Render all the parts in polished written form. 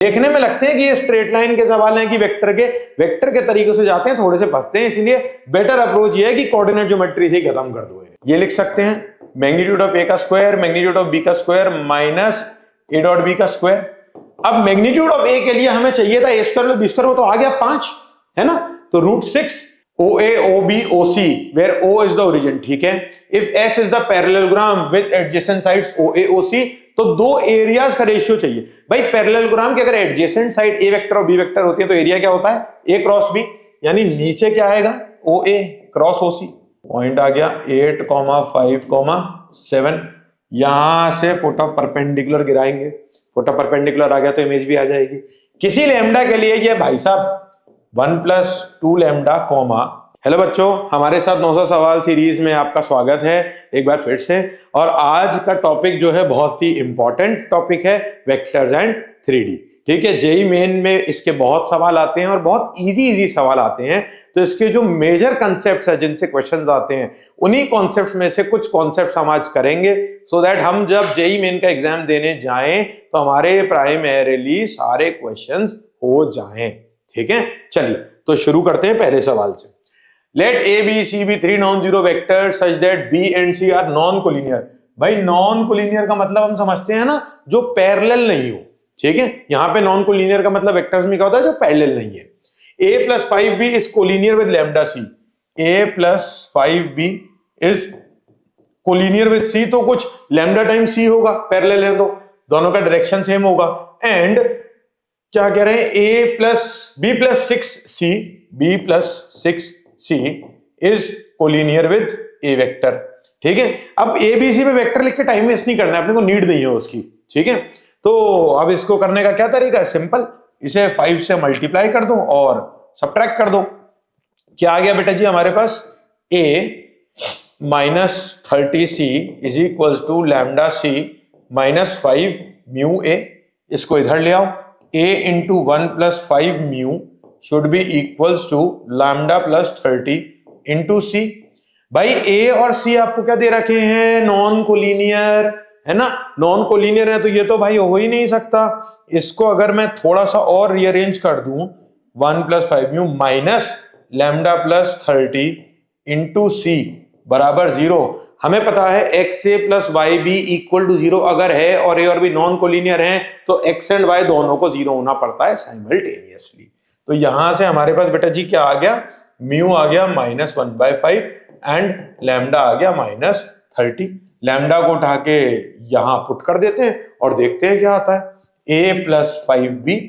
देखने में लगते हैं कि ये स्ट्रेट लाइन के सवाल हैं कि वेक्टर के तरीके से जाते हैं, थोड़े से फंसते हैं, इसलिए बेटर अप्रोच ये है कि कोऑर्डिनेट ज्योमेट्री से खत्म कर दो। ये लिख सकते हैं मैग्नीट्यूड ऑफ ए का स्क्वायर मैग्नीट्यूड ऑफ बी का square minus A dot B का स्क्वायर। अब मैग्नीट्यूड ऑफ ए के लिए हमें चाहिए था ए स्क्वायर बी स्क्वायर, वो तो आ गया 5 है ना, तो √6 OA OB OC where O is the origin, ठीक है। If S is the parallelogram with adjacent sides OA OC, तो दो एरियाज का रेशियो चाहिए भाई। पैरेललोग्राम की अगर एडजेसेंट साइड ए वेक्टर और बी वेक्टर होती है तो एरिया क्या होता है ए क्रॉस बी, यानी नीचे क्या आएगा OA क्रॉस OC। पॉइंट आ गया 8, 5, 7। यहां से फुट ऑफ परपेंडिकुलर गिराएंगे, फुट ऑफ परपेंडिकुलर आ गया तो इमेज भी आ जाएगी। किसी लैम्डा के लिए ये भाई साहब 1+2 लैम्डा कॉमा। हेलो बच्चों, हमारे साथ 900 सवाल सीरीज में आपका स्वागत है एक बार फिर से। और आज का टॉपिक जो है बहुत ही इंपॉर्टेंट टॉपिक है, वेक्टर्स एंड 3D। ठीक है, जेईई मेन में इसके बहुत सवाल आते हैं और बहुत इजी सवाल आते हैं। तो इसके जो मेजर कॉन्सेप्ट्स है जिनसे क्वेश्चंस आते हैं, उन्हीं कॉन्सेप्ट्स में से कुछ कॉन्सेप्ट्स हम आज करेंगे, सो दैट हम जब जेईई मेन का एग्जाम देने जाएं तो हमारे प्राइमरीली सारे क्वेश्चंस हो जाएं। ठीक है, चलिए तो शुरू करते हैं पहले सवाल से। Let A B C be 3 non zero vectors such that B and C are non collinear. भाई नॉन कोलिनियर का मतलब हम समझते हैं ना, जो पैरेलल नहीं हो। ठीक है, यहां पे नॉन कोलिनियर का मतलब वेक्टर्स में क्या होता है, जो पैरेलल नहीं है। a + 5b is collinear with lambda C. a + 5b is collinear with c, तो कुछ लैम्डा टाइम c होगा, पैरेलल है तो दोनों का डायरेक्शन सेम होगा। एंड क्या कह रहे हैं, b + 6c is collinear with a vector. ठीक है, अब a b c पे वेक्टर लिख के टाइम वेस्ट नहीं करना है, अपने को नीड नहीं है उसकी। ठीक है, तो अब इसको करने का क्या तरीका है, सिंपल, इसे 5 से मल्टीप्लाई कर दो और सबट्रैक्ट कर दो। क्या आ गया बेटा जी हमारे पास, a - 30c is equal to lambda c - 5 μ a। इसको इधर ले आओ, a × 1 + 5 μ should be equals to lambda + 30 × c। भाई a और c आपको क्या दे रखे हैं, नॉन कोलिनियर है ना, नॉन कोलिनियर है तो ये तो भाई हो ही नहीं सकता। इसको अगर मैं थोड़ा सा और रीअरेंज कर दूं, 1 + 5 μ माइनस लैम्डा + 30 × c बराबर 0। हमें पता है xa + yb = 0 अगर है और a और b नॉन कोलिनियर हैं तो x एंड y दोनों को 0 होना पड़ता है साइमल्टेनियसली। तो यहां से हमारे पास बेटा जी क्या आ गया, म्यू आ गया -1/5 एंड लैम्डा आ गया -30। लैम्डा को उठा के यहां पुट कर देते हैं और देखते हैं क्या आता है। a + 5b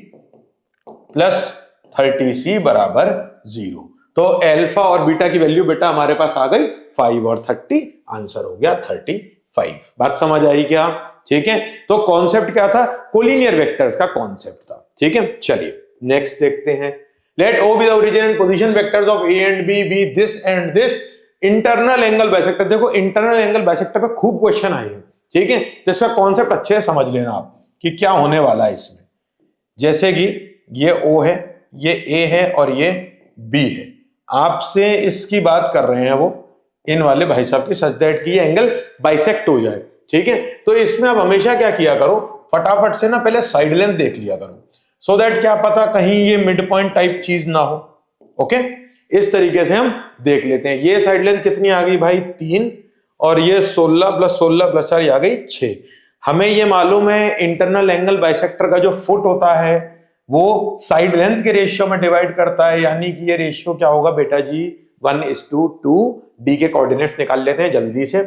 + 30c बराबर 0। तो अल्फा और बीटा की वैल्यू बेटा हमारे पास आ गई 5 और 30, आंसर हो गया 35। बात समझ आई क्या? ठीक है, तो कॉन्सेप्ट क्या था, कोलिनियर वेक्टर्स का कॉन्सेप्ट था। ठीक है, चलिए नेक्स्ट देखते हैं। Let O be the origin and position vectors of A and B be this and this internal angle bisector. देखो इंटरनल एंगल बाइसेक्टर पे खूब क्वेश्चन आए हैं। ठीक है, तो इसका कॉन्सेप्ट अच्छे से समझ लेना आप कि क्या होने वाला है इसमें। जैसे कि ये O है, ये A है और ये B है, आपसे इसकी बात कर रहे हैं वो इन वाले भाई साहब की, सच दैट की एंगल बाइसेक्ट हो जाए। ठीक है, तो इसमें आप हमेशा क्या किया करो, फटाफट से ना पहले साइड लेंथ देख लिया करो, सो दैट क्या पता कहीं ये मिड पॉइंट टाइप चीज ना हो। ओके, इस तरीके से हम देख लेते हैं। ये साइड लेंथ कितनी आ गई भाई, 3, और ये 16 + 16 + 4 आ गई 6। हमें ये मालूम है इंटरनल एंगल बाइसेक्टर का जो फुट होता है वो साइड लेंथ के रेशियो में डिवाइड करता है, यानी कि ये रेशियो क्या होगा बेटा जी, 1:2। डी के कोऑर्डिनेट्स निकाल लेते हैं जल्दी से,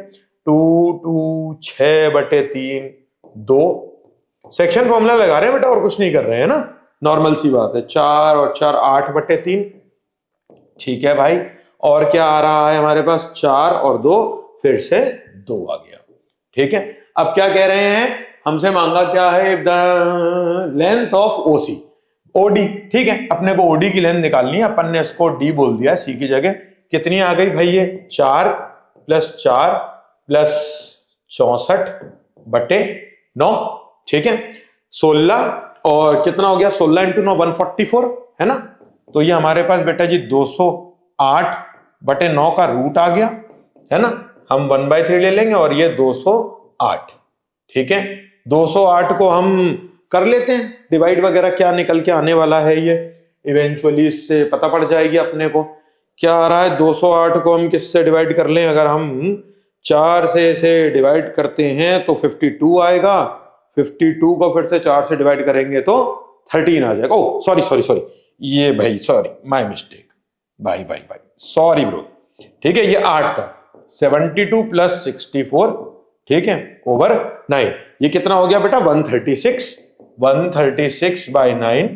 2 2 6/3 2। सेक्शन फॉर्मूला लगा रहे हैं बेटा और कुछ नहीं कर रहे हैं ना, नॉर्मल सी बात है। 4 और 4 8/3। ठीक है भाई, और क्या आ रहा है हमारे पास, 4 और 2 फिर से 2 आ गया। ठीक है, अब क्या कह रहे हैं, हमसे मांगा क्या है, the length of OC OD। ठीक है, अपने को OD की लेंथ निकालनी है, अपन ने इसको D बोल दिया C की जगह। कितनी आ गई भाई, ये 4 + 4 + 64/9। ठीक है, 16 और कितना हो गया, 16 × 9 144 है ना। तो ये हमारे पास बेटा जी 208/9 का रूट आ गया है ना। हम 1/3 ले लेंगे और ये 208। ठीक है, 208 को हम कर लेते हैं डिवाइड वगैरह, क्या निकल के आने वाला है ये इवेंचुअली इससे पता पड़ जाएगी अपने को। क्या आ रहा है 208 को हम किससे डिवाइड कर लें, अगर हम 4 से इसे डिवाइड करते हैं तो 52 आएगा, 52 को फिर से 4 से डिवाइड करेंगे तो 13 आ जाएगा। ओ सॉरी सॉरी सॉरी, ये भाई सॉरी माय मिस्टेक, भाई सॉरी ब्रो, ठीक है ये 8 था, 72 प्लस 64, ठीक है, ओवर 9, ये कितना हो गया बेटा 136, 136 बाय 9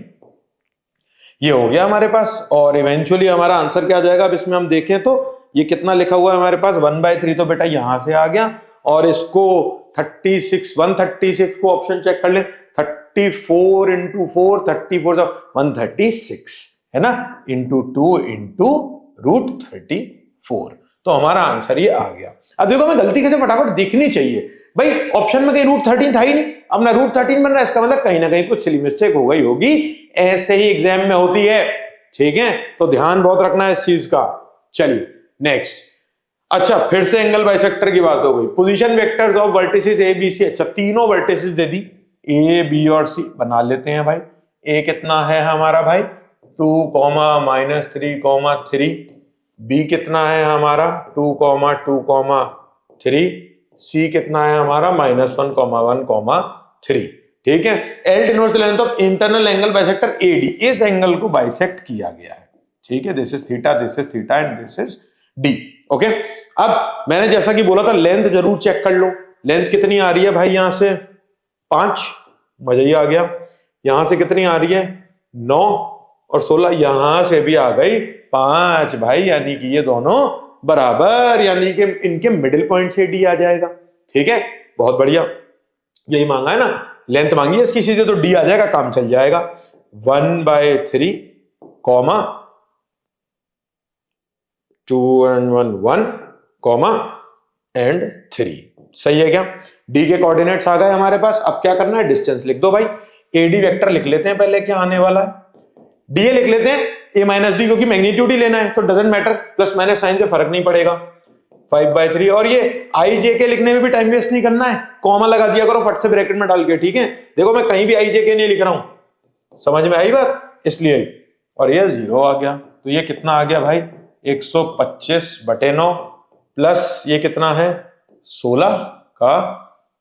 ये हो गया हमारे पास। और इवेंचुअली हमारा आंसर क्या आ जाएगा, अब इसमें हम देखें तो ये कितना लिखा हुआ है हमारे पास 1/3, तो बेटा यहां से आ गया, और इसको 36 136 को ऑप्शन चेक कर ले, 34 इंटू 4, 34 136 है ना, इंटू 2 इंटू √34, तो हमारा आंसर ये आ गया। अब देखो हमें गलती कैसे फटाफट दिखनी चाहिए भाई, ऑप्शन में कहीं √13 था ही नहीं, अब ना √13 बन रहा है, इसका मतलब कहीं ना कहीं कुछ सिली मिस्टेक हो गई होगी, ऐसे ही एग्जाम में होती है, ठीक है, तो ध्यान बहुत रखना है इस चीज का। चलिए नेक्स्ट, अच्छा फिर से एंगल बाइसेक्टर की बात हो गई, position vectors of vertices A B C, अच्छा तीनों vertices they the A B और सी, बना लेते हैं भाई। ए कितना है हमारा भाई 2, -3, 3, बी कितना है हमारा 2, 2, 3, सी कितना है हमारा -1, 1, 3, ठीक है। L denotes the length of internal angle bisector AD, इस एंगल को बाइसेक्ट किया गया है, ठीक है, this is theta and this is D, okay. अब मैंने जैसा कि बोला था लेंथ जरूर चेक कर लो, लेंथ कितनी आ रही है भाई, यहां से 5, मजा ही आ गया, यहां से कितनी आ रही है 9 और 16, यहां से भी आ गई 5 भाई, यानी कि ये दोनों बराबर, यानी कि इनके मिडिल पॉइंट से डी आ जाएगा, ठीक है, बहुत बढ़िया, यही मांगा है ना, लेंथ मांगी है इसकी सीधे, तो डी आ जाएगा, काम चल जाएगा। 1/3 कॉमा 2 and 1 कॉमा एंड 3, सही है क्या, डी के कोऑर्डिनेट्स आ गए हमारे पास। अब क्या करना है, डिस्टेंस लिख दो भाई, एडी वेक्टर लिख लेते हैं पहले, क्या आने वाला है, डीए लिख लेते हैं ए माइनस डी, क्योंकि मैग्नीट्यूड ही लेना है तो doesn't matter, plus minus sign से फर्क नहीं पड़ेगा, 5/3, और ये आई जे के लिखने में भी टाइम वेस्ट नहीं करना है, कॉमा लगा दिया करो फट से ब्रैकेट में डाल के, ठीक है, देखो मैं कहीं भी आई जे के नहीं लिख रहा हूं, समझ में आई बात, इसलिए, और ये 0 आ गया, तो ये कितना आ गया भाई 125/9 प्लस ये कितना है 16 का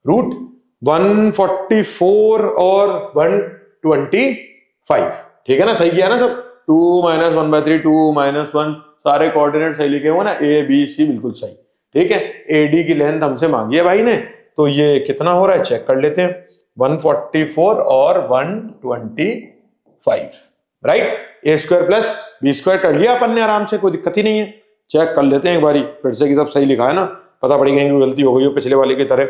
रूट 144 और 125, ठीक है ना, सही किया ना सब, 2 - 1/3, 2 - 1, सारे कोऑर्डिनेट सही लिखे हुए ना, ए बी सी बिल्कुल सही, ठीक है। एडी की लेंथ हमसे मांगी है भाई ने, तो ये कितना हो रहा है चेक कर लेते हैं, 144 और 125, राइट, ए स्क्वायर प्लस बी स्क्वायर कर लिया अपन ने आराम से, कोई दिक्कत ही नहीं है, चेक कर लेते हैं एक बारी फिर से कि सब सही लिखा है ना, पता पड़ी कहीं कोई गलती हो गई हो पिछले वाले की तरह।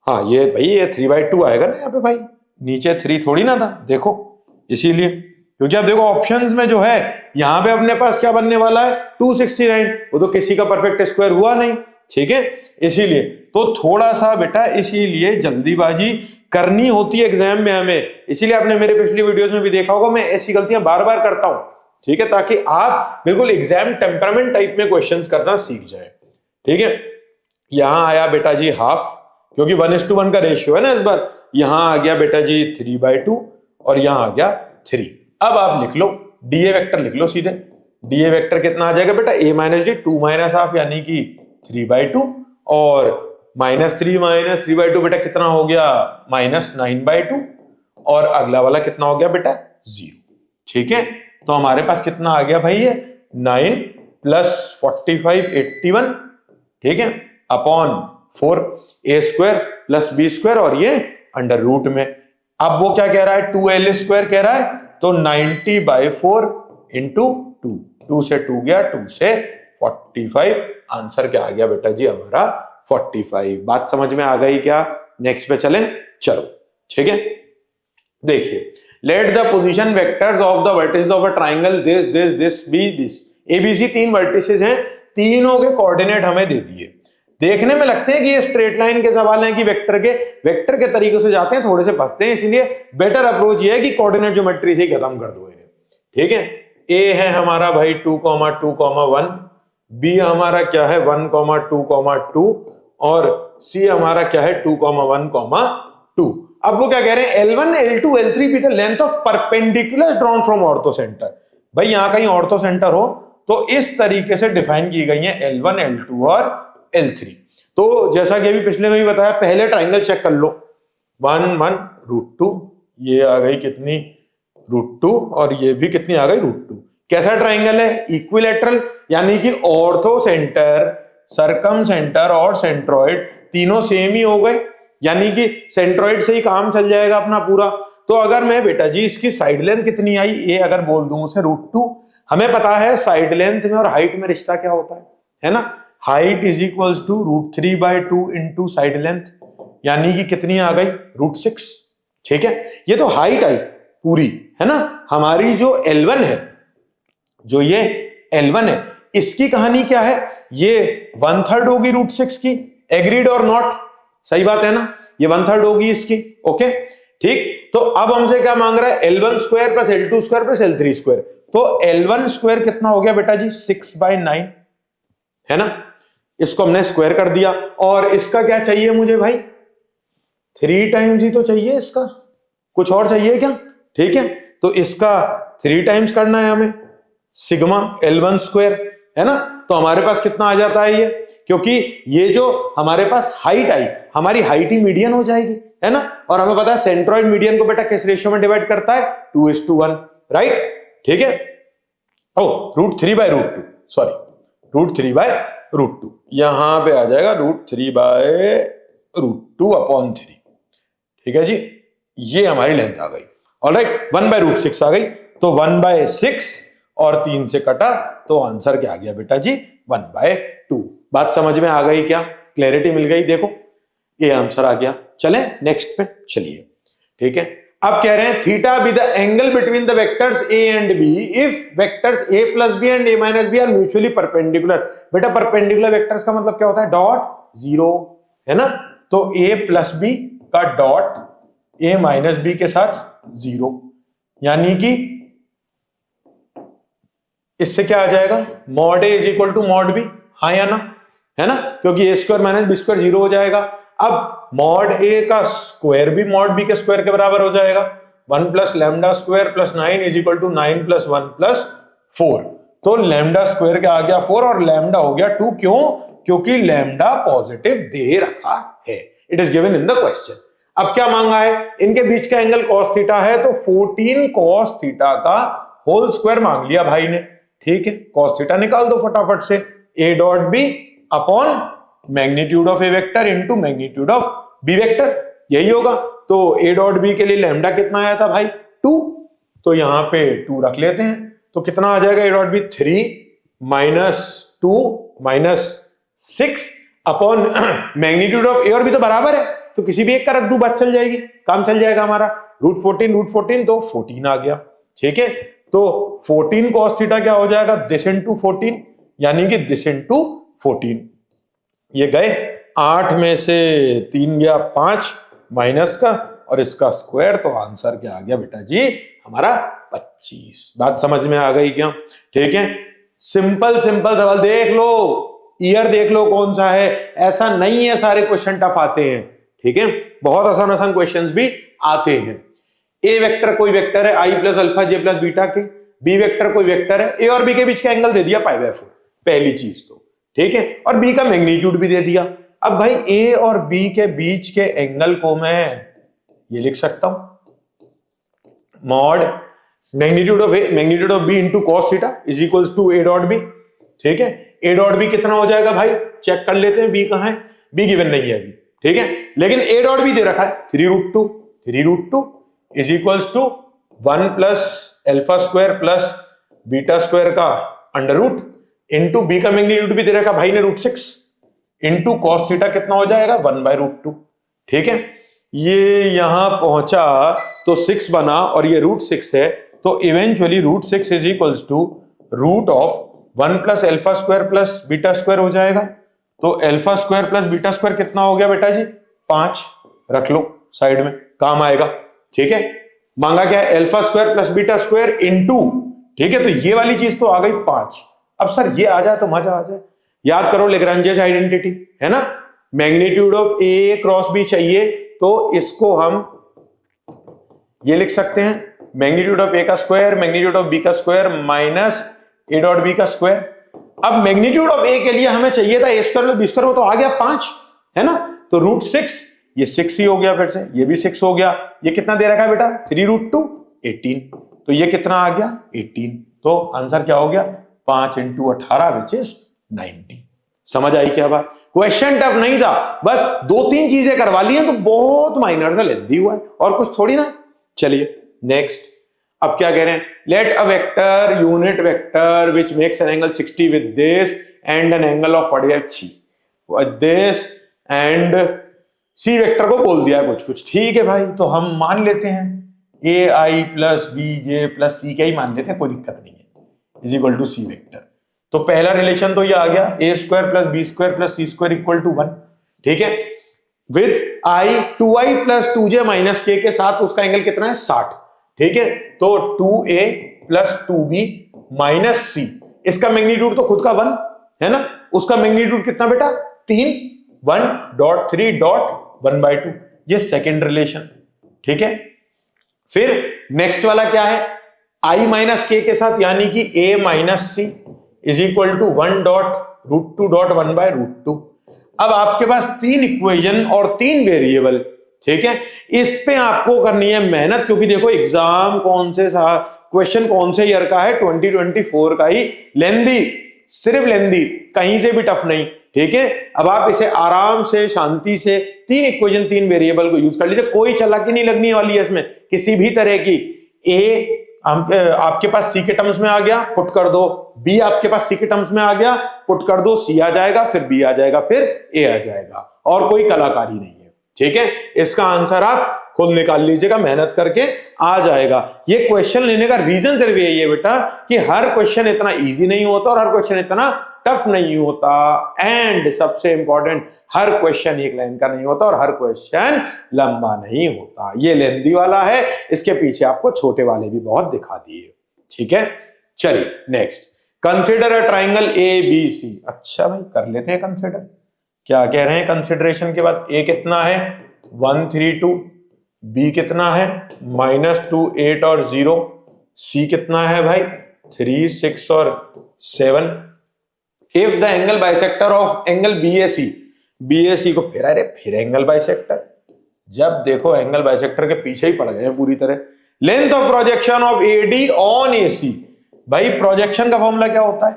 हाँ ये भाई ये 3/2 आएगा ना यहाँ पे भाई, नीचे 3 थोड़ी ना था, देखो इसीलिए, क्योंकि आप देखो ऑप्शंस में जो है यहां पे अपने पास क्या बनने वाला है 269, वो तो किसी का परफेक्ट स्क्वायर हुआ नहीं, ठीक है, इसीलिए तो थोड़ा सा बेटा इसीलिए जल्दीबाजी करनी होती है एग्जाम में हमें, इसीलिए आपने मेरे पिछली वीडियोस में भी देखा होगा मैं ऐसी गलतियां बार बार करता हूं, ठीक है, ताकि आप बिल्कुल एग्जाम टेम्परामेंट टाइप में क्वेश्चंस करना सीख जाए, ठीक है। यहां आया बेटा जी हाफ, क्योंकि 1:1 का रेशियो है ना इस बार, यहां आ गया बेटा जी 3/2 और यहां आ गया 3। अब आप लिख लो डीए वेक्टर, लिख लो सीधे, डीए वेक्टर कितना आ जाएगा बेटा a - d 2 - हाफ यानी कि 3/2, और -3 - 3/2 बेटा कितना हो गया -9/2, और अगला वाला कितना हो गया बेटा 0, ठीक है, तो हमारे पास कितना आ गया भाई ये 9 + 45 81, ठीक है, upon 4 a square plus b square, और ये अंडर रूट में, अब वो क्या कह रहा है 2l स्क्वायर कह रहा है, तो 90/4 इंटू 2, 2 से 2 गया, 2 से 45, आंसर क्या आ गया बेटा जी हमारा 45। बात समझ में आ गई क्या, नेक्स्ट पे चलें, चलो ठीक है, देखिए let the position vectors of the vertices of a triangle this be this, ABC 3 वर्टिसेस हैं, तीनों के कोऑर्डिनेट हमें दे दिए, देखने में लगते हैं कि ये स्ट्रेट लाइन के सवाल हैं कि वेक्टर के तरीके से जाते हैं, थोड़े से फंसते हैं, इसलिए बेटर अप्रोच ये है कि कोऑर्डिनेट ज्योमेट्री से ही खत्म कर दो इन्हें, ठीक है। ए है हमारा भाई 2, 2, 1, बी हमारा क्या है 1, 2, 2, और सी हमारा क्या है 2, 1, 2, अब वो क्या कह रहे हैं, L1 L2 L3 be the length of perpendicular drawn from ortho center। भाई यहां कहीं ऑर्थो सेंटर हो तो इस तरीके से डिफाइन की गई है L1 L2 और L3। तो जैसा कि अभी पिछले में भी बताया, पहले ट्राइंगल चेक कर लो, 1 1 √2, ये आ गई कितनी √2 और ये भी कितनी आ गई √2। कैसा ट्राइंगल है, इक्विलैटरल, यानी कि ऑर्थो सेंटर, सरकम सेंटर और सेंट्रोइड तीनों सेम ही हो गए, यानी कि सेंट्रोइड से ही काम चल जाएगा अपना पूरा। तो अगर मैं बेटा जी इसकी साइड लेंथ कितनी आई, ये अगर बोल दूं उसे √2, हमें पता है साइड लेंथ में और हाइट में रिश्ता क्या होता है ना, height is equals to √3/2 into side length, यानी कि कितनी आ गई √6। ठीक है, ये तो हाइट आई पूरी, है ना। हमारी जो L1 है, जो ये L1 है, इसकी कहानी क्या है, ये 1/3 होगी √6 की, एग्रीड और नॉट, सही बात है ना, ये 1/3 होगी इसकी। ओके ठीक, तो अब हमसे क्या मांग रहा है, L1 square plus L2 square plus L3 square. तो L1 स्क्वायर कितना हो गया बेटा जी 6/9, है ना, इसको हमने स्क्वायर कर दिया। और इसका क्या चाहिए मुझे भाई, 3 टाइम्स ही तो चाहिए इसका, कुछ और चाहिए क्या। ठीक है, तो इसका 3 टाइम्स करना है हमें, सिग्मा L1 स्क्वायर, है ना। तो हमारे पास कितना आ जाता है ये, क्योंकि ये जो हमारे पास हाइट आई, हमारी हाइट ही मीडियन हो जाएगी, है ना। और हमें पता है सेंट्रोइड मीडियन को बेटा किस रेशियो में डिवाइड करता है, 2:1, राइट। ठीक है, ओ √3/√2, सॉरी √3/√2, यहां पे आ जाएगा √3/√2/3। ठीक है जी, ये हमारी लेंथ आ गई। ऑलराइट, 1/√6 आ गई, तो 1/6 और 3 से कटा तो आंसर क्या आ गया बेटा जी 1/2। बात समझ में आ गई क्या, क्लैरिटी मिल गई, देखो ये आंसर आ गया। चलें नेक्स्ट पे चलिए। ठीक है, अब कह रहे हैं theta be the angle between the vectors a and b if vectors a plus b and a minus b are mutually perpendicular. बेटा परपेंडिकुलर वेक्टर्स का मतलब क्या होता है, डॉट जीरो, है ना। तो a प्लस b का डॉट a माइनस b के साथ जीरो, यानी कि इससे क्या आ जाएगा, mod a is equal to mod b, हाँ या ना, है ना, क्योंकि a square minus b square zero हो जाएगा। अब मॉड a का स्क्वायर भी मॉड b के स्क्वायर के बराबर हो जाएगा, 1 + lambda square + 9 is equal to 9 + 1 + 4। तो लैम्डा स्क्वायर क्या आ गया 4 और लैम्डा हो गया 2, क्यों, क्योंकि लैम्डा पॉजिटिव दे रखा है, it is given in the question. अब क्या मांगा है, इनके बीच का एंगल cos थीटा है, तो 14 cos थीटा का होल स्क्वायर मांग लिया भाई ने। ठीक है, cos थीटा निकाल दो फटाफट से, a dot b upon magnitude of A vector into magnitude of B vector, यही होगा। तो a डॉट बी के लिए लैम्डा कितना आया था भाई 2, तो यहां पे 2 रख लेते हैं, तो कितना आ जाएगा a dot B 3 - 2 - 6 upon magnitude of a और b तो बराबर है, तो किसी भी एक का रख दूं, बात चल जाएगी, काम चल जाएगा हमारा। √14 तो 14 आ गया। ठीक है, तो 14 cos थीटा क्या हो जाएगा, दिस इंटू 14, यानी कि दिस इंटू 14। ये गए 8 में से 3 गया 5 माइनस का और इसका स्क्वायर, तो आंसर क्या आ गया बेटा जी हमारा 25। बात समझ में आ गई क्या। ठीक है, सिंपल सिंपल सवाल, देख लो ईयर देख लो कौन सा है, ऐसा नहीं है सारे क्वेश्चन टफ आते हैं। ठीक है, बहुत आसान आसान क्वेश्चंस भी आते हैं। ए वेक्टर कोई वेक्टर है i + अल्फा j + बीटा के, बी वेक्टर कोई वेक्टर है, ए और बी के बीच का एंगल दे दिया π/4, पहली चीज तो। ठीक है, और बी का मैग्नीट्यूड भी दे दिया। अब भाई ए और बी के बीच के एंगल को मैं ये लिख सकता हूं, mod magnitude of B into cos theta is equals to a dot B. ठीक है, a डॉट बी कितना हो जाएगा भाई, चेक कर लेते हैं, बी कहां है, बी गिवन नहीं है अभी। ठीक है, लेकिन a डॉट बी दे रखा है 3√2 is equals to 1 + alpha square plus beta square का अंडर रूट इंटू बी का मैग्नीट्यूड भी दे रखा भाई ने √6 इंटू cos थीटा कितना हो जाएगा 1/√2। ठीक है, ये यहां पहुंचा तो 6 बना और ये √6 है, तो eventually √6 is equals to root of 1 + alpha square plus beta square हो जाएगा। तो alpha square plus beta square कितना हो गया बेटा जी 5, रख लो साइड में, काम आएगा। ठीक है, मांगा क्या है, alpha square plus beta square into, ठीक है, तो ये वाली चीज तो आ गई 5। अब सर ये आ जाए तो मजा आ जाए, याद करो लेग्रांजेस आइडेंटिटी, है ना, magnitude of A cross B चाहिए, तो इसको हम ये लिख सकते हैं मैग्नीट्यूड ऑफ ए का स्क्वायर मैग्नीट्यूड ऑफ बी का square minus A dot B का स्क्वायर। अब मैग्नीट्यूड ऑफ ए के लिए हमें चाहिए था A square plus B square, वो तो आ गया 5 है ना, तो √6 ये 6 ही हो गया, फिर से ये भी 6 हो गया। ये कितना दे रखा है बेटा 3√2 18, तो ये कितना आ गया 18। तो आंसर क्या हो गया 5 × 18 विच इज 90। समझ आई क्या बात? क्वेश्चन टफ नहीं था, बस 2-3 चीजें करवा ली हैं तो बहुत माइनर सा लेंदी हुआ है और कुछ थोड़ी ना। चलिए नेक्स्ट, अब क्या कह रहे हैं, let a vector unit vector which makes an angle 60 with this and an angle of 45 this and C vector को बोल दिया कुछ। ठीक है भाई, तो हम मान लेते हैं ai plus bj plus c, क्या ही मान लेते हैं, कोई दिक्कत नहीं है, is equal to C vector. तो पहला रिलेशन तो ये आ गया a square plus B square plus C square equal to 1, ठीक है, with i 2i plus 2j minus k के साथ उसका एंगल कितना है 60, ठीक है। तो 2a plus 2b minus c, इसका मैग्नीट्यूड तो खुद का 1 है ना, उसका मैग्नीट्यूड कितना बेटा 3, 1.3.1/2, ये सेकेंड रिलेशन, ठीक है। फिर नेक्स्ट वाला क्या है, i माइनस k के साथ यानी कि a minus c is equal to 1.√2.1/√2। अब आपके पास 3 इक्वेशन और 3 वेरिएबल, ठीक है, इस पे आपको करनी है मेहनत, क्योंकि देखो एग्जाम कौन से क्वेश्चन कौन से ईयर का है, 2024 का ही, लेंदी, सिर्फ लेंदी, कहीं से भी टफ नहीं, ठीक है। अब आप इसे आराम से शांति से 3 इक्वेशन 3 वेरिएबल को यूज कर लीजिए, कोई चालाकी नहीं लगनी वाली है इसमें किसी भी तरह की। ए आपके पास सी के टर्म्स में आ गया, पुट कर दो, बी आपके पास सी के टर्म्स में आ गया, पुट कर दो, सी आ जाएगा, फिर बी आ जाएगा, फिर ए आ जाएगा, और कोई कलाकारी नहीं है, ठीक है। इसका आंसर आप खुद निकाल लीजिएगा, मेहनत करके आ जाएगा। ये क्वेश्चन लेने का रीजन सिर्फ यही है बेटा कि हर क्वेश्चन इतना इजी नहीं होता और हर क्वेश्चन इतना टफ नहीं होता, एंड सबसे इंपॉर्टेंट हर क्वेश्चन एक लाइन का नहीं होता और हर क्वेश्चन लंबा नहीं होता। ये लेंदी वाला है, इसके पीछे आपको छोटे वाले भी बहुत दिखा दिए, ठीक है। चलिए next, consider a triangle ABC। अच्छा भाई कर लेते हैं कंसिडर, क्या कह रहे हैं कंसिडरेशन के बाद, a कितना है 1 3 2, b कितना है -2 8 और 0, c कितना है भाई 3 6 और 7। If the angle bisector of angle BAC को फिर एंगल बाइसेक्टर, जब देखो एंगल बाइसेक्टर के पीछे ही पड़ गए हैं पूरी तरह। Length of projection of AD on AC, भाई प्रोजेक्शन का फॉर्मूला क्या होता है,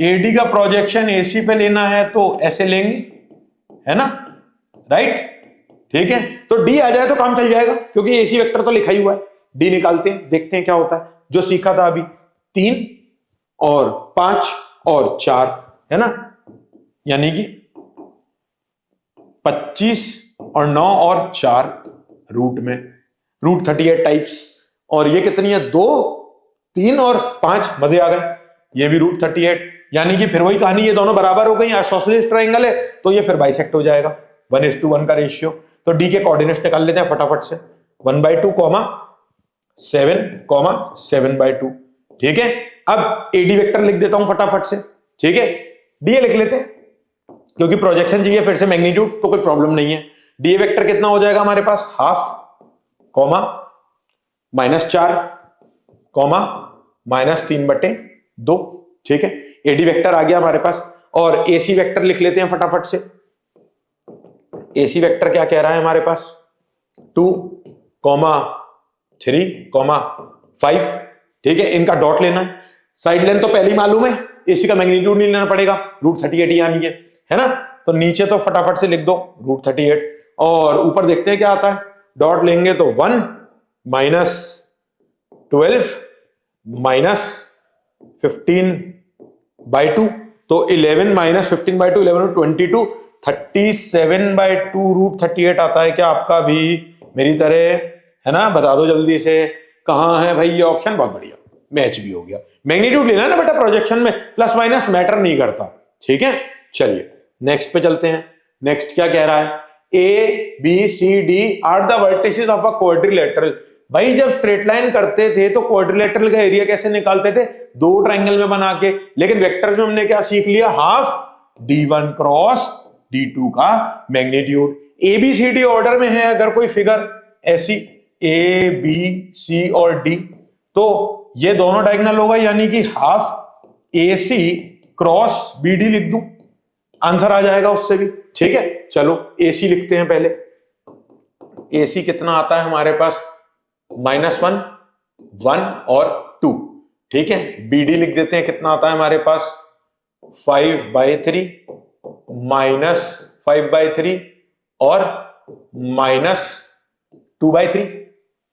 AD का प्रोजेक्शन AC पे लेना है तो ऐसे लेंगे, है ना, राइट, ठीक है। तो D आ जाए तो काम चल जाएगा, क्योंकि AC वेक्टर तो लिखा ही हुआ है। D निकालते हैं, देखते हैं क्या होता है, जो सीखा था अभी 3 और 5 और 4, है ना, यानी कि 25 और 9 और 4 रूट में, रूट 38 टाइप्स, और ये कितनी है 2 3 और 5, मजे आ गए, ये भी रूट 38, यानी कि फिर वही कहानी, ये दोनों बराबर हो गई, आइसोसेलेस ट्रायंगल है तो ये फिर बाइसेक्ट हो जाएगा, 1:1 का रेशियो। तो डी के कोऑर्डिनेट्स निकाल लेते हैं फटाफट से, 1/2, 7, 7/2, ठीक है। अब एडी वेक्टर लिख देता हूं फटाफट से, ठीक है, डी लिख लेते हैं, क्योंकि प्रोजेक्शन चाहिए फिर से मैग्नीट्यूड, तो कोई प्रॉब्लम नहीं है। डी वेक्टर कितना हो जाएगा हमारे पास, हाफ, -4, -3/2, ठीक है। एडी वेक्टर आ गया हमारे पास, और एसी वेक्टर लिख लेते हैं फटाफट से। एसी वेक्टर क्या कह रहा है हमारे पास, 2, 3, 5, ठीक है, इनका डॉट लेना है। साइड लेंथ तो पहले ही मालूम है, एसी का मैग्नीट्यूड नहीं लेना पड़ेगा, रूट 38 यानी है ना, तो नीचे तो फटाफट से लिख दो रूट 38, और ऊपर देखते हैं क्या आता है, डॉट लेंगे तो 1 -12 -15/2, तो 11 -15/2, 11 22, 37/2 रूट 38 आता है क्या आपका भी मेरी तरह, है ना, बता दो जल्दी से, कहां है भाई ये ऑप्शन, बहुत बढ़िया, मैच भी हो गया। मैग्नीट्यूड लेना है ना बेटा, प्रोजेक्शन में प्लस माइनस मैटर नहीं करता, ठीक है। चलिए नेक्स्ट पे चलते हैं। नेक्स्ट क्या कह रहा है, ABCD are the vertices of a quadrilateral. भाई जब स्ट्रेट लाइन करते थे तो क्वाड्रिलेटरल का एरिया कैसे निकालते थे, 2 ट्राइंगल में बना के, लेकिन वेक्टर्स में हमने क्या सीख लिया, हाफ D1 क्रॉस D2 का मैग्नीट्यूड। ABCD ऑर्डर में है अगर कोई फिगर ऐसी, ए बी सी और डी, तो ये दोनों डायगोनल होगा, यानी कि हाफ ए सी क्रॉस बी डी लिख दूं, आंसर आ जाएगा उससे भी। ठीक है, चलो ए सी लिखते हैं पहले। ए सी कितना आता है हमारे पास, -1, 1 और 2। ठीक है, बी डी लिख देते हैं, कितना आता है हमारे पास 5/3 -5/3 और -2/3,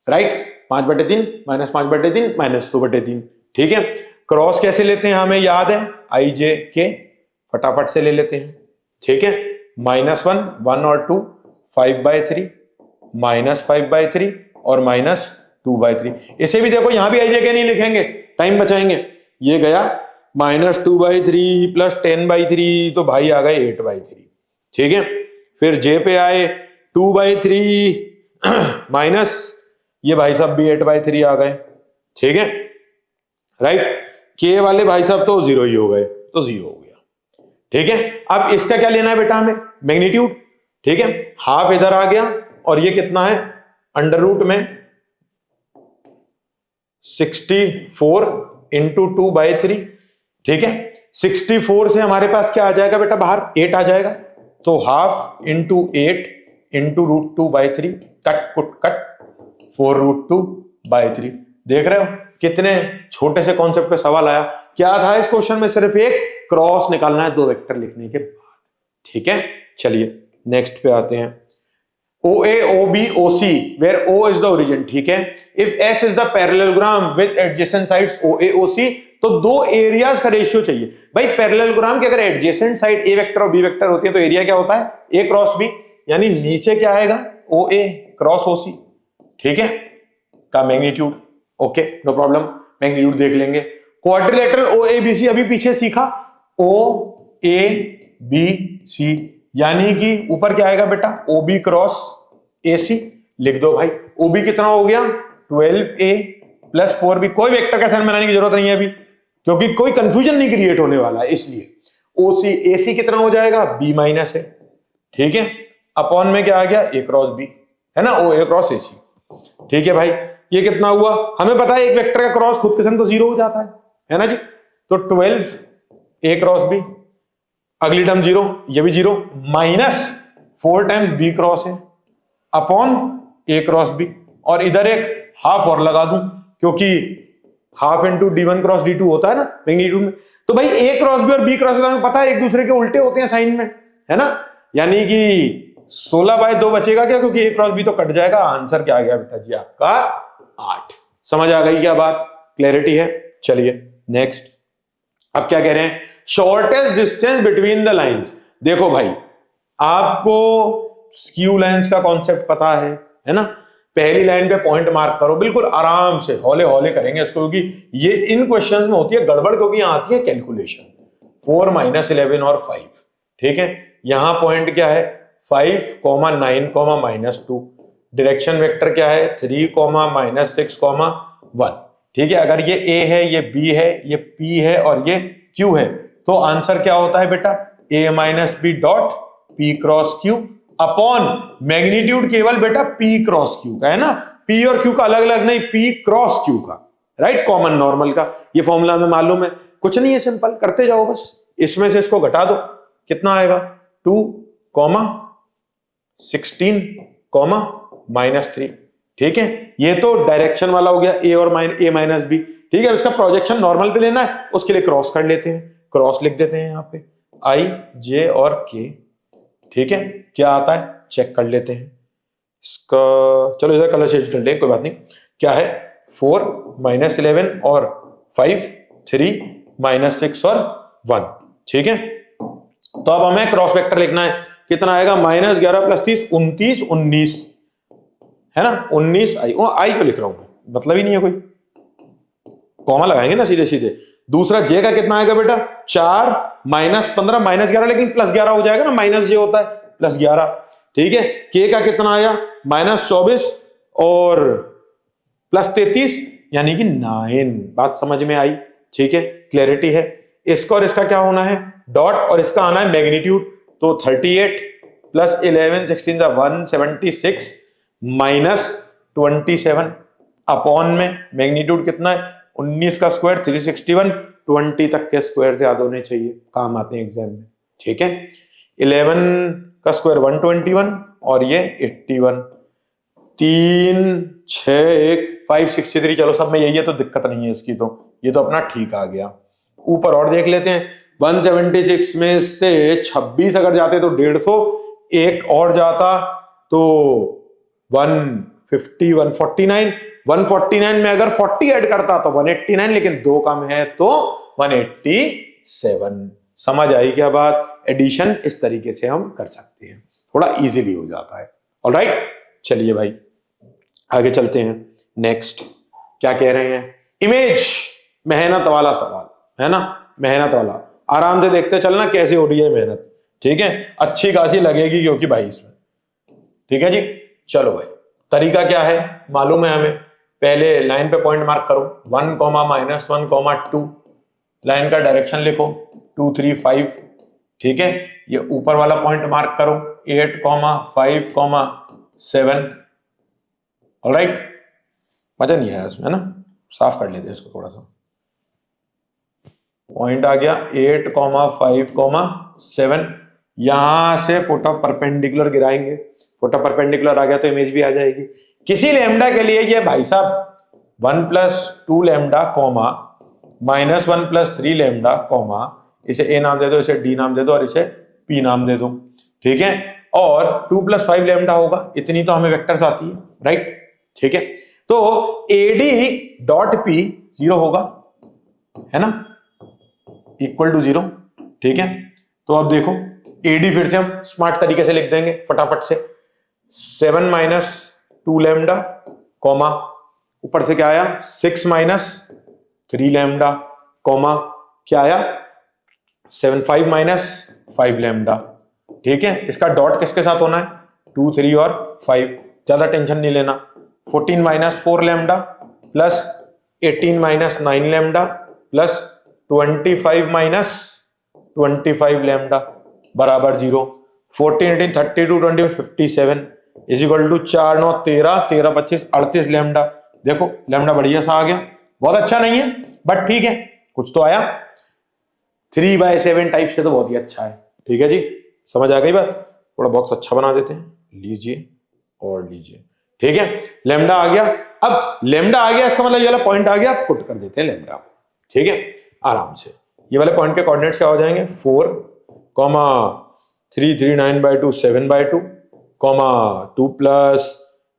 राइट। 5/3 -5/3 -2/3। ठीक है, क्रॉस कैसे लेते हैं हमें याद है, आई जे के, फटाफट से ले लेते हैं। ठीक है, -1, 1 और 2, 5/3 -5/3 और -2/3। इसे भी देखो, यहां भी आई जे के नहीं लिखेंगे, टाइम बचाएंगे। ये गया -2/3 प्लस 10/3, तो भाई आ गए 8/3। ठीक है, फिर जे पे आए 2/3 माइनस, ये भाई साहब भी 8/3 आ गए। ठीक है, राइट। के वाले भाई साहब तो 0 ही हो गए, तो 0 हो गया। ठीक है, अब इसका क्या लेना है बेटा हमें, मैग्नीट्यूड। ठीक है, हाफ इधर आ गया और ये कितना है, अंडर रूट में 64 इंटू 2/3। ठीक है, 64 से हमारे पास क्या आ जाएगा बेटा, बाहर 8 आ जाएगा, तो हाफ इंटू 8 इंटू √2/3, कट कुट कट 4√2/3। देख रहे हो कितने छोटे से कॉन्सेप्ट पे सवाल आया। क्या था इस क्वेश्चन में, सिर्फ एक क्रॉस निकालना है 2 वेक्टर लिखने के बाद। ठीक है, चलिए नेक्स्ट पे आते हैं। OA, OB, OC, where O is the origin। ठीक है, if S is the parallelogram with adjacent sides OA, OC, तो दो एरियाज का रेशियो चाहिए। भाई पैरेललोग्राम के अगर एडजेसेंट साइड ए वेक्टर और बी वेक्टर होती है तो एरिया क्या होता है, ए क्रॉस बी, यानी नीचे क्या आएगा, OA क्रॉस OC। ठीक है, का magnitude, okay no problem, magnitude देख लेंगे। क्वाड्रिलेटरल OABC अभी पीछे सीखा, OABC, यानी कि ऊपर क्या आएगा बेटा, OB क्रॉस AC। लिख दो भाई, OB कितना हो गया 12A प्लस 4B। कोई वेक्टर का साइन बनाने की जरूरत नहीं है अभी, क्योंकि कोई कंफ्यूजन नहीं क्रिएट होने वाला है, इसलिए OC AC कितना हो जाएगा, B माइनस है। ठीक है, अपॉन में क्या आ गया, A क्रॉस B, है ना, OA क्रॉस AC। ठीक है भाई, ये कितना हुआ, हमें पता है एक वेक्टर का क्रॉस खुद के संग तो 0 हो जाता है ना जी, तो 12A क्रॉस B, अगली टर्म 0, ये भी 0, माइनस 4 टाइम्स B क्रॉस है अपॉन A क्रॉस B, और इधर एक हाफ और लगा दूं, क्योंकि half into D1 cross D2 होता है ना मैग्नीट्यूड में। तो भाई A क्रॉस B और B क्रॉस हमें पता है एक दूसरे के उल्टे होते हैं साइन में, है ना, यानी कि 16/2 बचेगा क्या, क्योंकि A क्रॉस B तो कट जाएगा। आंसर क्या आ गया बेटा जी आपका 8। समझ आ गई क्या बात, क्लैरिटी है। चलिए नेक्स्ट, अब क्या कह रहे हैं, shortest distance between the lines. देखो भाई, आपको स्क्यू लाइंस का कॉन्सेप्ट पता है ना, पहली लाइन पे पॉइंट मार्क करो, बिल्कुल आराम से हौले हौले करेंगे इसको, क्योंकि ये इन क्वेश्चंस में होती है गड़बड़, क्योंकि यहां आती है कैलकुलेशन 4 - 11 और 5। ठीक है, यहां पॉइंट क्या है 5, 9, -2, डायरेक्शन वेक्टर क्या है 3, -6, 1। ठीक है, अगर ये A है, ये B है, ये P है और ये Q है, तो आंसर क्या होता है बेटा, A - B dot P cross Q upon magnitude केवल बेटा P क्रॉस Q का है ना, P और Q का अलग अलग नहीं, P क्रॉस Q का, राइट, कॉमन नॉर्मल का। ये फॉर्मूला में मालूम है, कुछ नहीं है, सिंपल करते जाओ बस, इसमें से इसको घटा दो, कितना आएगा 2, 16, -3। ठीक है, ये तो डायरेक्शन वाला हो गया A और A माइनस B। ठीक है, इसका प्रोजेक्शन नॉर्मल पे लेना है, उसके लिए क्रॉस कर लेते हैं, क्रॉस लिख देते हैं यहाँ पे I, J और K। ठीक है, क्या आता है चेक कर लेते हैं इसका, चलो इधर कलर चेंज कर लें, कोई बात नहीं। क्या है 4 - 11 और 5, 3 -6 और 1। ठीक है, तो अब हमें क्रॉस वेक्टर लिखना है, कितना आएगा -11 + 30, 29, 19 है ना, 19 आई को लिख रहा हूं, मतलब ही नहीं है कोई, कॉमा लगाएंगे ना सीधे सीधे। दूसरा J का कितना आएगा बेटा 4 -15 -11, लेकिन +11 हो जाएगा ना, -J होता है +11। ठीक है, K का कितना आया -24 और +33, यानी कि 9। बात समझ में आई, ठीक है, क्लैरिटी है। इसका और इसका क्या होना है डॉट, और इसका आना है मैग्नीट्यूड, तो 38 + 11, 16 176 27 अपॉन में मैग्नीट्यूड कितना है 19 का स्क्वायर 361, 20 तक के स्क्वायर से याद होने चाहिए, काम आते हैं एग्जाम में, ठीक है। 11 का स्क्वायर 121 और ये 81, 3 6 1 563, चलो सब में यही है तो दिक्कत नहीं है इसकी, तो ये तो अपना ठीक आ गया। ऊपर और देख लेते हैं, 176 में से 26 अगर जाते तो 150, एक और जाता तो 150, 149, 149 में अगर 40 ऐड करता तो 189, लेकिन 2 कम है तो 187। समझ आई क्या बात? एडिशन इस तरीके से हम कर सकते हैं, थोड़ा इजीली हो जाता है। ऑलराइट, चलिए भाई आगे चलते हैं। नेक्स्ट क्या कह रहे हैं, इमेज, मेहनत वाला सवाल है ना, मेहनत वाला, आराम से देखते चलना कैसे हो रही है मेहनत, ठीक है, अच्छी खासी लगेगी क्योंकि भाई इसमें, ठीक है जी। चलो भाई, तरीका क्या है मालूम है हमें, पहले लाइन पे पॉइंट मार्क करो, 1, -1, 2, लाइन का डायरेक्शन लिखो 2, 3, 5, ठीक है। ये ऊपर वाला पॉइंट मार्क करो 8, 5, 7, ऑलराइट। मजा नहीं आया इसमें, है ना, साफ कर लेते हैं इसको थोड़ा सा। पॉइंट आ गया 8, 5, 7, यहां से फुट ऑफ परपेंडिकुलर गिराएंगे, फुट ऑफ परपेंडिकुलर आ गया तो इमेज भी आ जाएगी। किसी लैम्डा के लिए ये भाई साहब 1 + 2 लैम्डा कॉमा -1 + 3 लैम्डा कॉमा, इसे ए नाम दे दो, इसे डी नाम दे दो और इसे पी नाम दे दो, ठीक है। और 2 + 5 लैम्डा होगा, इतनी तो हमें वेक्टर्स आती है, राइट, ठीक है। तो AD डॉट P 0 होगा, है ना, इक्वल टू 0, ठीक है। तो अब देखो AD फिर से हम स्मार्ट तरीके से लिख देंगे फटाफट से, 7 - 2 लैम्डा कॉमा, ऊपर से क्या आया 6 - 3 लैम्डा कॉमा, क्या आया 7, 5 - 5 लैम्डा, ठीक है। इसका डॉट किसके साथ होना है 2, 3 और 5, ज्यादा टेंशन नहीं लेना। 14 - 4 lambda plus 18 - 9 lambda plus 25 - 25 lambda बराबर 0। 14, 18, 32, 20, 57 इज इक्वल टू 4, 9, 13, 13, 25, 38 लैम्डा। देखो लैम्डा बढ़िया सा आ गया, बहुत अच्छा नहीं है बट ठीक है, कुछ तो आया। 3/7 टाइप से तो बहुत ही अच्छा है, ठीक है जी, समझ आ गई बात। थोड़ा बॉक्स अच्छा बना देते हैं, लीजिए और लीजिए, ठीक है। लैम्डा आ गया, अब लैम्डा आ गया इसका मतलब ये वाला पॉइंट आ गया, पुट कर देते हैं लैम्डा को, ठीक है, आराम से। ये वाले पॉइंट के कोऑर्डिनेट्स क्या हो जाएंगे 4, 3, 9/2, 7/2, 2 +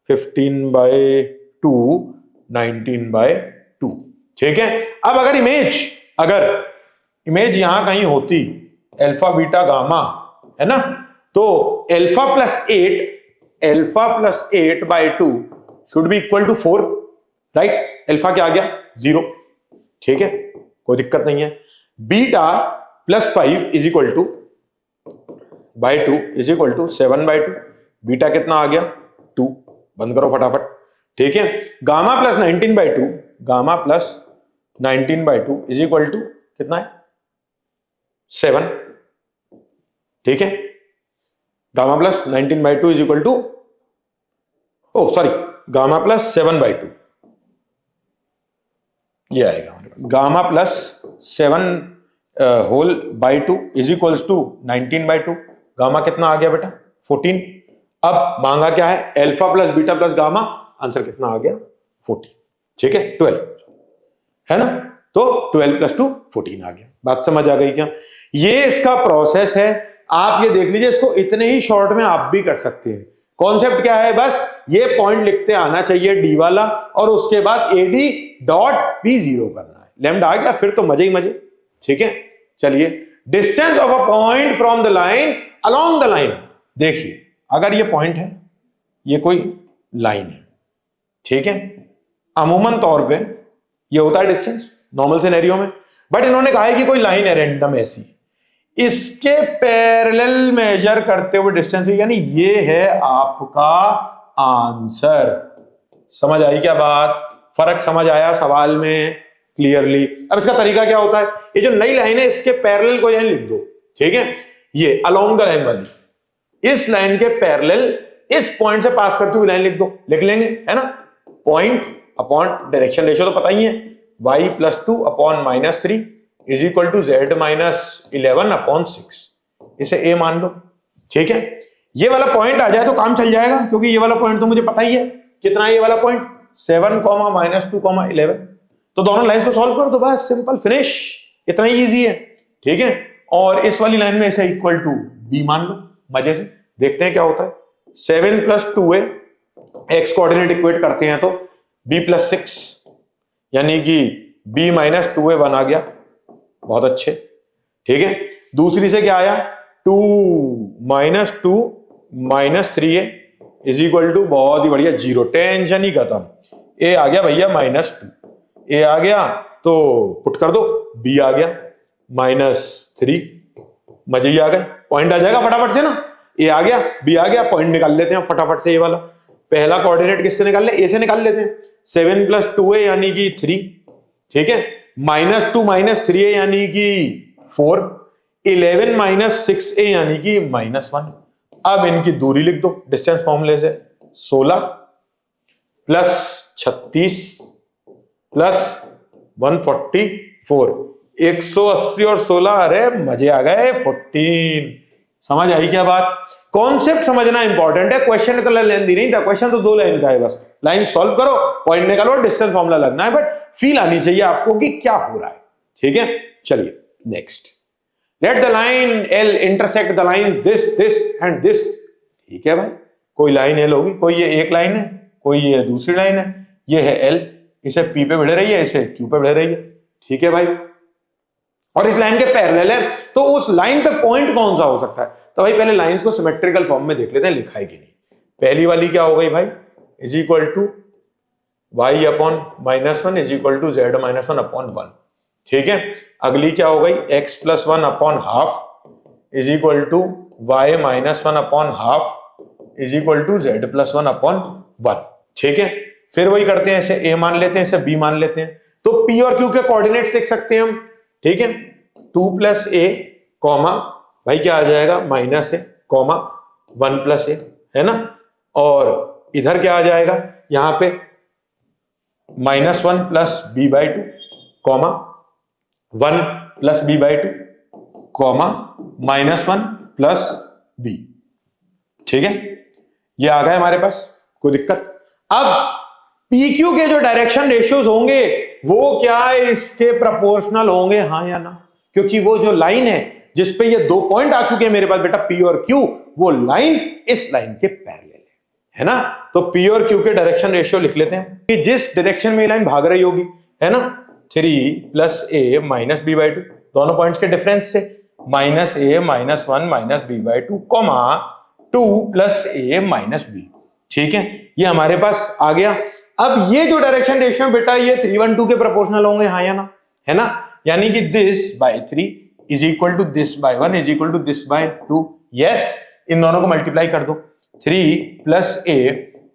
15/2, 19/2, ठीक है। अब अगर इमेज यहां कहीं होती अल्फा बीटा गामा, है ना, तो alpha + 8/2 should be equal to 4, right. Alpha क्या आ गया 0, ठीक है, कोई दिक्कत नहीं है। Beta + 5 is equal to 7/2, beta कितना आ गया 2, बंद करो फटाफट, ठीक है। गामा + 19/2 इज इक्वल टू कितना है 7, ठीक है। Gamma + 19/2 is equal to, gamma + 7/2, ये आएगा gamma + 7/2 is equals to 19/2। Gamma कितना आ गया बेटा 14। अब मांगा क्या है अल्फा + बीटा + गामा, आंसर कितना आ गया 14, ठीक है, 12, है ना। तो 12 + 2 14 आ गया। बात समझ आ गई क्या? ये इसका प्रोसेस है, आप ये देख लीजिए, इसको इतने ही शॉर्ट में आप भी कर सकते हैं। कॉन्सेप्ट क्या है, बस ये पॉइंट लिखते आना चाहिए डी वाला, और उसके बाद AD डॉट P 0 करना है। लैम्डा आ गया, फिर तो मजे ही मजे, ठीक है। चलिए, distance of a point from the line along the line. देखिए अगर ये पॉइंट है, ये कोई लाइन है, ठीक है, अमूमन तौर पे ये होता है डिस्टेंस नॉर्मल सिनेरियो में, बट इन्होंने कहा है कि कोई लाइन है रैंडम ऐसी, इसके पैरेलल मेजर करते हुए डिस्टेंस, यानी ये है आपका आंसर। समझ आई क्या बात? फर्क समझ आया सवाल में क्लियरली? अब इसका तरीका क्या होता है, ये जो नई लाइन है इसके पैरेलल को यहां लिख दो, ठीक है, ये अलोंग द लाइन वाली, इस लाइन के पैरेलल इस पॉइंट से पास करती हुई लाइन लिख दो, लिख लेंगे, है ना। पॉइंट अपॉन डायरेक्शन रेशियो तो पता ही है, y plus 2 upon minus 3 is equal to z minus 11 upon 6, इसे a मान लो। ठीक है, ये वाला पॉइंट आ जाए तो काम चल जाएगा, क्योंकि ये वाला पॉइंट तो मुझे पता ही है कितना है, ये वाला पॉइंट 7, माइनस 2, 11। तो दोनों लाइंस को सॉल्व कर दो, बस सिंपल फिनिश, इतना ही इजी है। ठीक है, और इस वाली लाइन में इसे इक्वल टू b मान लो, मजे से देखते हैं क्या होता है। 7 plus 2a, x coordinate equate करते हैं तो b प्लस 6, यानी कि b माइनस 2a 1 आ गया, बहुत अच्छे। ठीक है, दूसरी से क्या आया, 2 minus 2 minus 3a is equal to, बहुत ही बढ़िया, 0, टेंशन ही खत्म। a आ गया भैया माइनस 2, a आ गया तो पुट कर दो, b आ गया माइनस 3, मजे ही आ गए, पॉइंट आ जाएगा फटाफट से ना, a आ गया b आ गया, पॉइंट निकाल लेते हैं फटाफट से। ये वाला पहला कोऑर्डिनेट किससे निकाल ले, a से निकाल लेते हैं। 7 प्लस 2a यानी कि 3, ठीक है, माइनस 2 माइनस 3a यानी कि 4, 11 माइनस 6a यानी कि माइनस 1। अब इनकी दूरी लिख दो डिस्टेंस फॉर्मूले से, 16 प्लस 36 प्लस 144, 180 और 16, अरे मजे आ गए, 14। समझ आई क्या बात? कॉन्सेप्ट समझना इंपॉर्टेंट है, क्वेश्चन इतना लेंदी नहीं था, क्वेश्चन तो 2 लाइन का है, बस लाइन सॉल्व करो, पॉइंट निकालो, डिस्टेंस फॉर्मूला लगना है, बट फील आनी चाहिए आपको कि क्या हो रहा है। ठीक है, चलिए next, let the line L intersect the lines this this and this. ठीक है भाई, कोई लाइन L होगी, कोई ये एक लाइन है, कोई ये दूसरी लाइन है, ये है L, इसे P पे भिड़ रही है, इसे Q पे भिड़ रही है। ठीक है भाई, और इस लाइन के पैरेलल है, तो उस लाइन पे पॉइंट कौन सा हो सकता है? तो भाई पहले लाइंस को सिमेट्रिकल फॉर्म में देख लेते हैं, लिखा है कि नहीं। पहली वाली क्या हो गई भाई, is equal to y upon minus 1 is equal to z minus 1 upon 1। ठीक है, अगली क्या हो गई, x plus 1 upon half is equal to y minus 1 upon half is equal to z plus 1 upon 1। ठीक है, फिर वही करते हैं, इसे a मान लेते हैं, इसे b मान लेते हैं, तो p और q के कोऑर्डिनेट्स देख सकते हैं हम। ठीक है, 2 प्लस a कॉमा भाई क्या आ जाएगा, minus a comma 1 plus a, है ना, और इधर क्या आ जाएगा, यहां पे minus 1 plus b by 2 comma 1 plus b by 2 comma minus 1 plus b। ठीक है, ये आ गए हमारे पास, कोई दिक्कत? अब PQ के जो डायरेक्शन रेशियोज होंगे वो क्या इसके प्रोपोर्शनल होंगे, हाँ या ना? क्योंकि वो जो लाइन है जिसपे ये 2 पॉइंट आ चुके हैं मेरे पास बेटा, P और Q, वो लाइन इस लाइन के पैरेलल है ना, तो P और Q के डायरेक्शन रेशियो लिख लेते हैं कि जिस डायरेक्शन में ये लाइन भाग रही होगी, है ना, 3 plus a minus b by 2, दोनों पॉइंट्स के डिफरेंस से, minus a minus 1 minus b by 2 comma 2 plus a minus b। ठीक है, ये हमारे पास आ गया। अब ये जो डायरेक्शन रेशियो बेटा, ये 3:1:2 के प्रोपोर्शनल होंगे, हाँ या ना, है ना, यानी कि this by 3 is equal to this by 1 is equal to this by 2। Yes, इन दोनों को मल्टीप्लाई कर दो, 3 plus a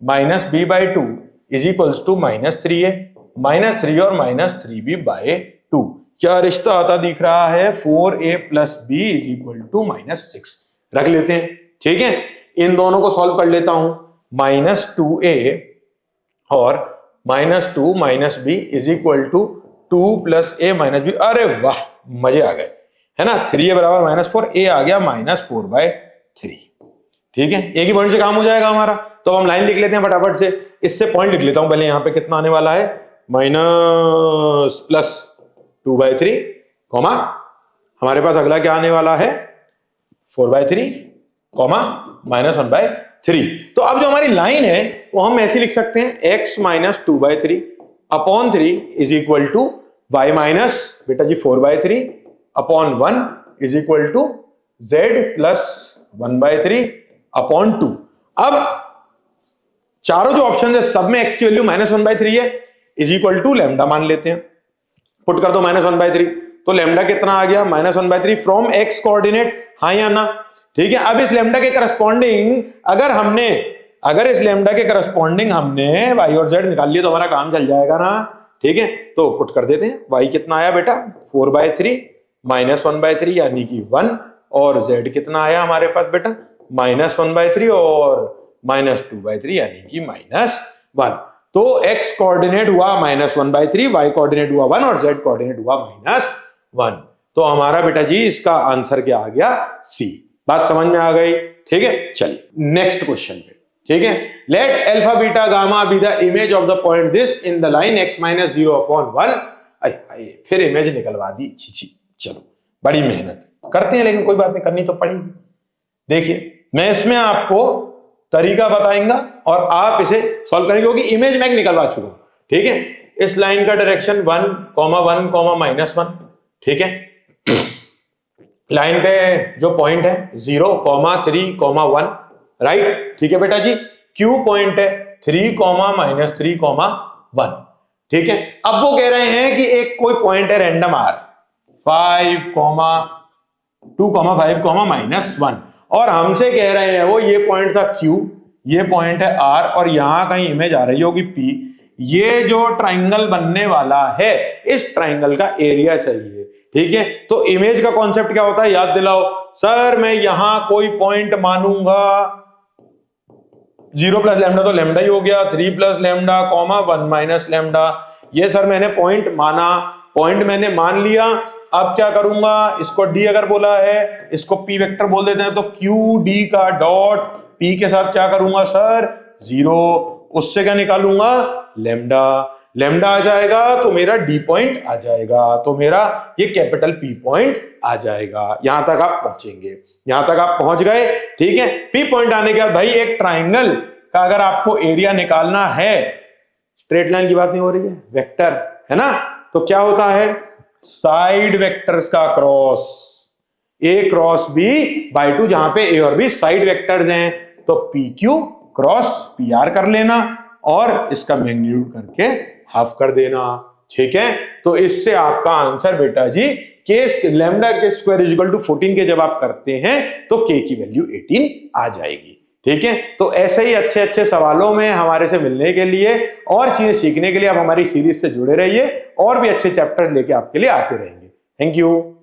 minus b by 2 is equals to minus 3a, minus 3 और माइनस 3b बाई 2। क्या रिश्ता आता दिख रहा है, 4a plus b is equal to minus 6। रख लेते हैं, ठीक है, इन दोनों को सॉल्व कर लेता हूं, माइनस 2a और minus 2 minus b is equal to 2 plus a minus b। अरे वाह, मजे आ गए, है ना, 3a बराबर माइनस 4, a आ गया माइनस 4 बाई 3। ठीक है, एक ही पॉइंट से काम हो जाएगा हमारा। तो हम लाइन लिख लेते हैं फटाफट से, इससे पॉइंट लिख लेता हूं पहले, यहां पे कितना आने वाला है, माइनस प्लस 2 बाई 3 कॉमा हमारे पास अगला क्या आने वाला है, 4 बाई 3 कॉमा माइनस 1 बाई 3। तो अब जो हमारी लाइन है वो हम ऐसे लिख सकते हैं, x minus 2 by 3 upon 3 is equal to y minus बेटा जी 4 by 3 upon 1 is equal to z plus 1 by 3 upon 2। अब चारों जो ऑप्शन है सब में x की वैल्यू माइनस 1 बाई 3 है, इज इक्वल टू लैम्डा मान लेते हैं, पुट कर दो माइनस 1 बाई 3, तो लैम्डा कितना आ गया, minus 1 by 3 from x coordinate, हाँ या ना? ठीक है, अब इस लैम्डा के करस्पॉन्डिंग अगर इस लैम्डा के करस्पॉन्डिंग हमने y और z निकाल लिया तो हमारा काम चल जाएगा ना। ठीक है, तो पुट कर देते हैं, y कितना आया बेटा 4 बाई 3 माइनस 1 बाई 3 यानी कि 1, और z कितना आया हमारे पास बेटा माइनस 1 बाई 3 और माइनस 2 बाई 3 यानी कि माइनस 1। तो x कोऑर्डिनेट हुआ -1/3, y कोऑर्डिनेट हुआ 1 और z कोऑर्डिनेट हुआ -1। तो हमारा बेटा जी इसका आंसर क्या आ गया? सी। बात समझ में आ गई? ठीक है, चलिए नेक्स्ट क्वेश्चन पे। ठीक है, let alpha beta gamma be the image of the point this in the line x - 0/1। फिर इमेज निकलवा दी। छी, चलो बड़ी मेहनत करते हैं, लेकिन कोई बात नहीं, करनी तो पड़ेगी। देखिए मैं इसमें आपको तरीका बताएंगा और आप इसे सॉल्व करेंगे, क्योंकि इमेज मैं निकलवा चुका हूं। ठीक है, इस लाइन का डायरेक्शन 1, 1, -1। ठीक है, लाइन पे जो पॉइंट है 0, 3, 1, राइट। ठीक है बेटा जी, Q पॉइंट है 3, -3, 1। ठीक है, अब वो कह रहे हैं कि एक कोई पॉइंट है रैंडम R 5, 2, 5, -1 और हमसे कह रहे हैं वो ये पॉइंट था Q, ये पॉइंट है R और यहां कहीं इमेज आ रही होगी P। ये जो ट्राइंगल बनने वाला है, इस ट्राइंगल का एरिया चाहिए। ठीक है, तो इमेज का कॉन्सेप्ट क्या होता है याद दिलाओ। सर मैं यहां कोई पॉइंट मानूंगा, 0 + लैम्डा तो लैम्डा ही हो गया, 3 + लैम्डा, 1 - लैम्डा। ये सर मैंने पॉइंट माना, पॉइंट मैंने मान लिया। अब क्या करूंगा, इसको D अगर बोला है, इसको P वेक्टर बोल देते हैं, तो QD का डॉट P के साथ क्या करूंगा सर 0, उससे क्या निकालूंगा लैम्डा। लैम्डा आ जाएगा तो मेरा D पॉइंट आ जाएगा, तो मेरा ये कैपिटल P पॉइंट आ जाएगा। यहां तक आप पहुंचेंगे, यहां तक आप पहुंच गए। ठीक है, P पॉइंट आने के बाद भाई एक ट्राइंगल का अगर आपको एरिया निकालना है, स्ट्रेट लाइन की बात नहीं हो रही है, वेक्टर है ना, तो क्या होता है साइड वेक्टर्स का cross, A cross B by 2, जहां पे A और B साइड वेक्टर्स हैं, तो PQ क्रॉस PR कर लेना और इसका मैग्नीट्यूड करके हाफ कर देना। ठीक है, तो इससे आपका आंसर बेटा जी केस लैम्डा के स्क्वायर इक्वल टू 14 के जब आप करते हैं तो K की वैल्यू 18 आ जाएगी। ठीक है, तो ऐसे ही अच्छे अच्छे सवालों में हमारे से मिलने के लिए और चीजें सीखने के लिए आप हमारी सीरीज से जुड़े रहिए और भी अच्छे चैप्टर लेके आपके लिए आते रहेंगे। Thank you.